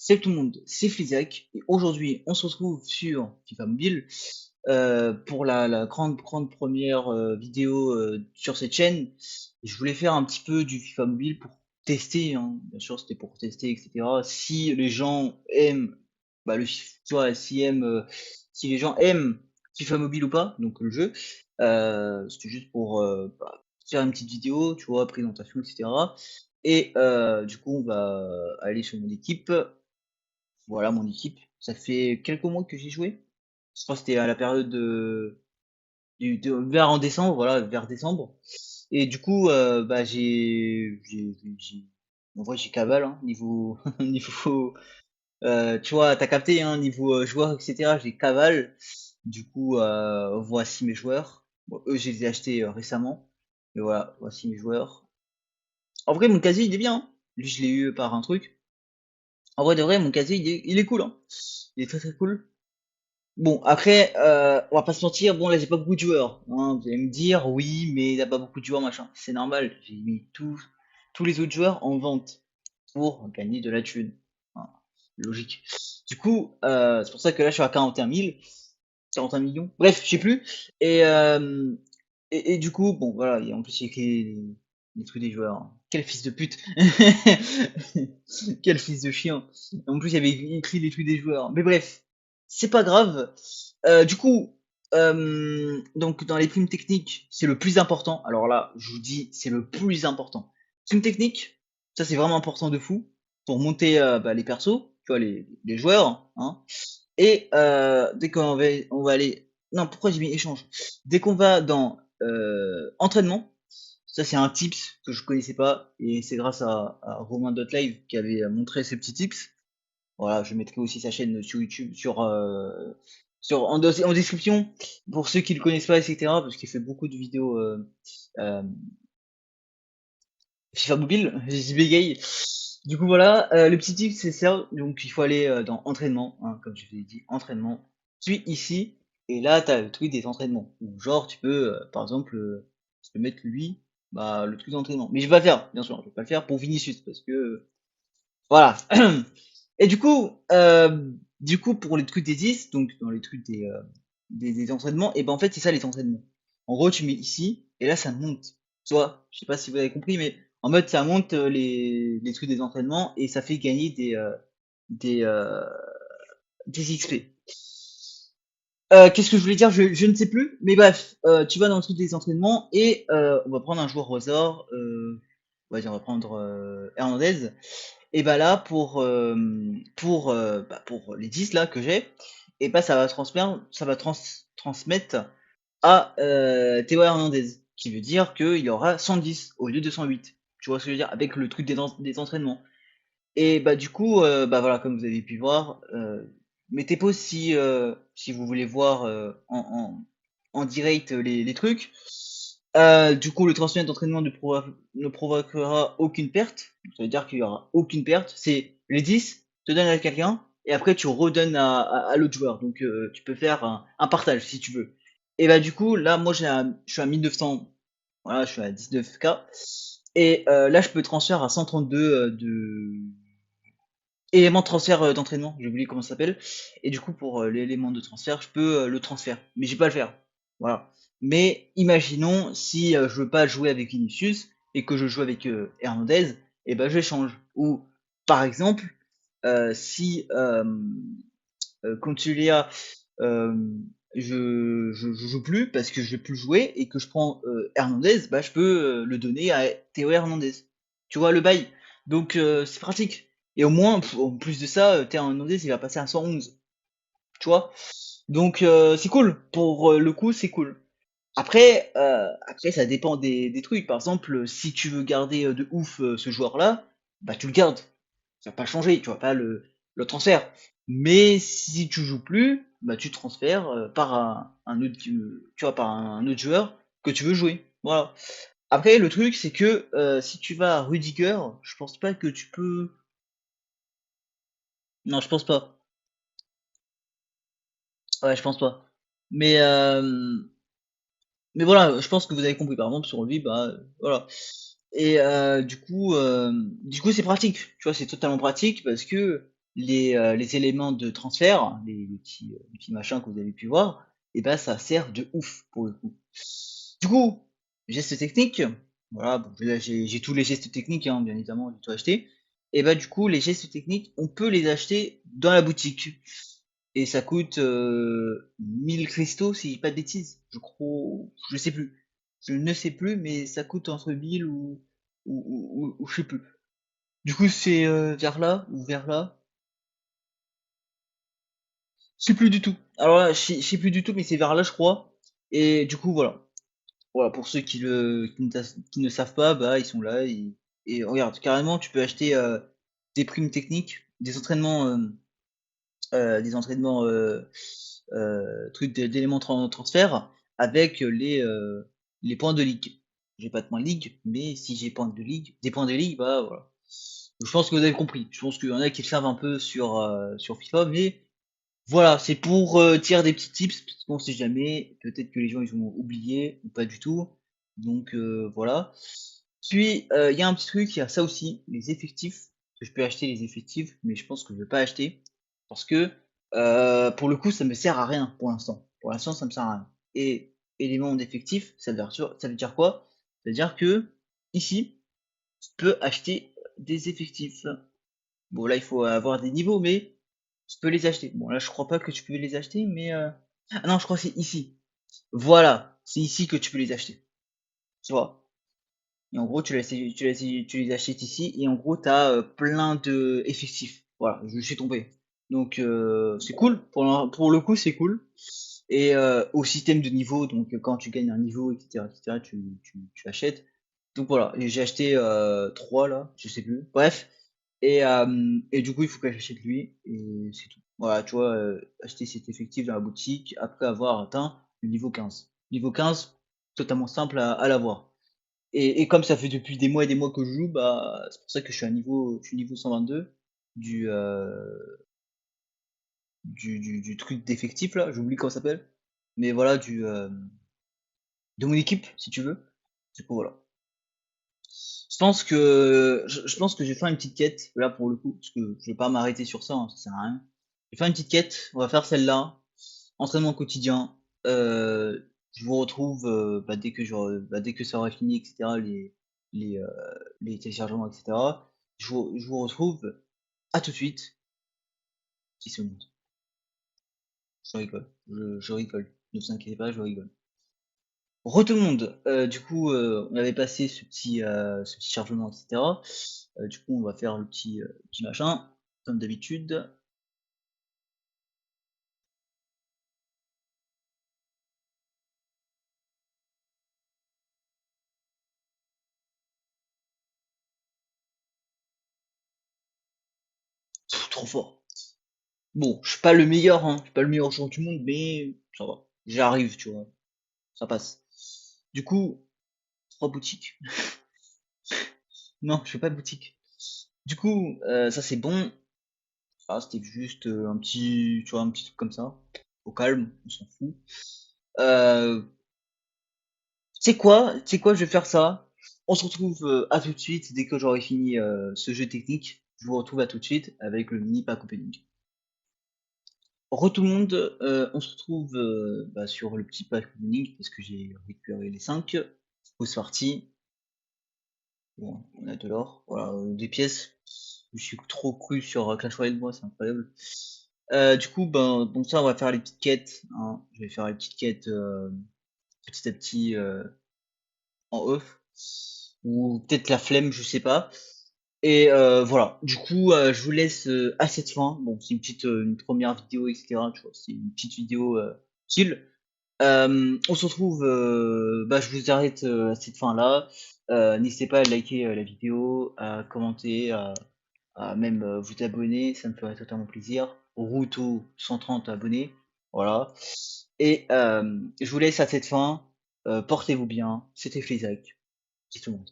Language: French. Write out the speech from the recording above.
Salut tout le monde, c'est Flizac et aujourd'hui on se retrouve sur FIFA Mobile pour la grande première vidéo sur cette chaîne. Je voulais faire un petit peu du FIFA Mobile pour tester, hein. Bien sûr c'était pour tester, etc. Si les gens aiment, tu vois, si les gens aiment FIFA Mobile ou pas, donc le jeu, c'était juste pour faire une petite vidéo, tu vois, présentation, etc. Et du coup on va aller sur mon équipe. Voilà mon équipe. Ça fait quelques mois que j'y jouais. Je crois que c'était à la période vers en décembre, voilà, vers décembre. Et du coup, en vrai, j'ai cavale, hein, niveau, niveau, tu vois, t'as capté, hein, niveau joueur, etc. J'ai cavale. Du coup, voici mes joueurs. Bon, eux, je les ai achetés récemment. Et voilà, voici mes joueurs. En vrai, mon casier, il est bien, hein. Lui, je l'ai eu par un truc. En vrai de vrai, mon casier, il est cool, hein. Il est très très cool. Bon, après, on va pas se mentir, bon là j'ai pas beaucoup de joueurs, hein. Vous allez me dire, oui, mais il a pas beaucoup de joueurs, machin. C'est normal, j'ai mis tous les autres joueurs en vente pour gagner de la thune. Hein, logique. Du coup, c'est pour ça que là je suis à 41 000, 41 millions, bref, je sais plus. Et, et du coup, bon voilà, en plus il y a écrit les trucs des joueurs, hein. Quel fils de pute. Quel fils de chien. En plus il y avait écrit les trucs des joueurs. Mais bref, c'est pas grave. Du coup, donc dans les primes techniques, c'est le plus important. Alors là, je vous dis, c'est le plus important. Primes techniques, ça c'est vraiment important de fou pour monter les persos, tu vois, les joueurs, hein. Et dès on va aller, non, pourquoi j'ai mis échange? Dès qu'on va dans entraînement, ça c'est un tips que je connaissais pas et c'est grâce à Romain.live qui avait montré ces petits tips. Voilà, je mettrai aussi sa chaîne sur YouTube, en description pour ceux qui le connaissent pas, etc. Parce qu'il fait beaucoup de vidéos euh, FIFA mobile, j'y bégaye. Du coup voilà, le petit tip c'est ça. Donc il faut aller dans entraînement, hein, comme je vous l'ai dit, entraînement. Puis ici, et là t'as le truc des entraînements. Ou genre tu peux, par exemple, tu peux mettre lui, le truc d'entraînement. Mais je vais pas le faire, bien sûr, je vais pas le faire pour Vinicius parce que voilà. Et du coup, pour les trucs des 10, donc dans les trucs des entraînements, et ben en fait, c'est ça les entraînements. En gros, tu mets ici, et là, ça monte. Tu vois, je sais pas si vous avez compris, mais en mode, ça monte les trucs des entraînements, et ça fait gagner des, euh, des XP. Qu'est-ce que je voulais dire? Je ne sais plus, mais bref, tu vas dans le truc des entraînements, et on va prendre un joueur au hasard. Vas-y, on va prendre Hernandez. Et bah là, pour les 10 là que j'ai, et bah ça va transmettre à Théo Hernandez, qui veut dire qu'il aura 110 au lieu de 108. Tu vois ce que je veux dire? Avec le truc des entraînements. Et bah du coup, bah voilà, comme vous avez pu voir, mettez pause si vous voulez voir en direct les trucs. Du coup, le transfert d'entraînement ne provoquera aucune perte. Ça veut dire qu'il y aura aucune perte. C'est les 10, te donnes à quelqu'un, et après tu redonnes à l'autre joueur. Donc tu peux faire un partage si tu veux. Et bah du coup, là, moi je suis à 1900, voilà, je suis à 19K. Et là, je peux transférer à 132 élément de transfert d'entraînement, j'ai oublié comment ça s'appelle. Et du coup, pour l'élément de transfert, je peux le transférer. Mais j'ai pas à le faire. Voilà. Mais imaginons si je veux pas jouer avec Vinicius et que je joue avec Hernandez, et ben je change. Ou par exemple, si Contulia, euh, je joue plus parce que je vais plus jouer et que je prends Hernandez, bah je peux le donner à Théo Hernandez. Tu vois le bail. Donc c'est pratique. Et au moins, en plus de ça, Théo Hernandez il va passer à 111. Tu vois. Donc c'est cool. Pour le coup, c'est cool. Après, ça dépend des trucs. Par exemple, si tu veux garder de ouf ce joueur-là, bah tu le gardes. Ça va pas changer, tu vas pas le transfert. Mais si tu joues plus, bah tu transfères par un autre, tu vois, par un autre joueur que tu veux jouer. Voilà. Après, le truc, c'est que si tu vas à Rudiger, je pense pas que tu peux. Non, je pense pas. Ouais, je pense pas. Mais voilà, je pense que vous avez compris. Par exemple, sur lui, voilà. Et du coup, c'est pratique. Tu vois, c'est totalement pratique parce que les éléments de transfert, les petits machins que vous avez pu voir, et ben ça sert de ouf pour le coup. Du coup, gestes techniques, voilà, bon, là j'ai tous les gestes techniques, hein, bien évidemment, j'ai tout acheté. Et bah du coup, les gestes techniques, on peut les acheter dans la boutique. Et ça coûte 1000 cristaux, si je dis pas de bêtises. Je crois, je sais plus. Je ne sais plus, mais ça coûte entre 1000 ou je sais plus. Du coup, c'est vers là ou vers là. Je sais plus du tout. Alors là, je sais plus du tout, mais c'est vers là, je crois. Et du coup, voilà. Voilà, pour ceux qui ne savent pas, bah ils sont là. Et regarde, carrément, tu peux acheter des primes techniques, des entraînements trucs d'éléments transfert avec les points de ligue. J'ai pas de points de ligue, mais si j'ai des points de ligue, bah voilà. Je pense que vous avez compris. Je pense qu'il y en a qui le savent un peu sur FIFA, mais voilà, c'est pour tirer des petits tips, parce qu'on sait jamais. Peut-être que les gens ils ont oublié ou pas du tout. Donc voilà. Puis il y a un petit truc, il y a ça aussi, les effectifs. Je peux acheter les effectifs, mais je pense que je vais pas acheter parce que pour le coup, ça me sert à rien pour l'instant. Pour l'instant, ça me sert à rien. Et élément d'effectif, ça veut dire quoi? Ça veut dire que ici, tu peux acheter des effectifs. Bon, là, il faut avoir des niveaux, mais tu peux les acheter. Bon, là, je crois pas que tu peux les acheter, mais ah non, je crois que c'est ici. Voilà, c'est ici que tu peux les acheter. Tu vois? Et en gros, tu les achètes ici, et en gros, tu as plein de effectifs. Voilà, je suis tombé. Donc, c'est cool. Pour le coup, c'est cool. Et au système de niveau, donc quand tu gagnes un niveau, etc., tu achètes. Donc voilà, et j'ai acheté 3 là, je sais plus. Bref. Et du coup, il faut que j'achète lui, et c'est tout. Voilà, tu vois, acheter cet effectif dans la boutique après avoir atteint le niveau 15. Niveau 15, totalement simple à l'avoir. Et comme ça fait depuis des mois et des mois que je joue, bah, c'est pour ça que je suis niveau 122 du, euh, du truc d'effectif là, j'oublie comment ça s'appelle. Mais voilà, de mon équipe, si tu veux. Du coup, voilà. Je pense que je vais faire une petite quête, là pour le coup, parce que je vais pas m'arrêter sur ça, hein, ça sert à rien. Je vais faire une petite quête, on va faire celle-là. Entraînement quotidien. Je vous retrouve dès que ça aura fini, etc. Les, euh, les téléchargements, etc. Je vous retrouve à tout de suite. 10 secondes. Je rigole. Je rigole. Ne vous inquiétez pas, je rigole. Re tout le monde. Du coup, on avait passé ce petit chargement, etc. Du coup, on va faire le petit machin, comme d'habitude. Trop fort. Bon, je suis pas le meilleur, hein. Je suis pas le meilleur joueur du monde, mais ça va. J'arrive, tu vois. Ça passe. Du coup, 3 boutiques. Non, je fais pas de boutique. Du coup, ça c'est bon. Ah, c'était juste un petit, tu vois, un petit truc comme ça. Au calme, on s'en fout. Euh, tu sais quoi, je vais faire ça. On se retrouve à tout de suite dès que j'aurai fini ce jeu technique. Je vous retrouve à tout de suite avec le mini pack opening. Re tout le monde, on se retrouve sur le petit pack opening parce que j'ai récupéré les 5. C'est parti. Bon, on a de l'or, voilà, des pièces. Je suis trop cru sur Clash Royale, moi, c'est incroyable. Du coup, ben, donc ça, on va faire les petites quêtes, hein. Je vais faire les petites quêtes petit à petit en off. Ou peut-être la flemme, je sais pas. Et voilà. Du coup, je vous laisse à cette fin. Bon, c'est une première vidéo, etc. Tu vois, c'est une petite vidéo chill. On se retrouve, je vous arrête à cette fin-là. N'hésitez pas à liker la vidéo, à commenter, à même vous abonner, ça me ferait totalement plaisir. Route aux 130 abonnés, voilà. Et je vous laisse à cette fin. Portez-vous bien, c'était Flizac, c'est tout le monde.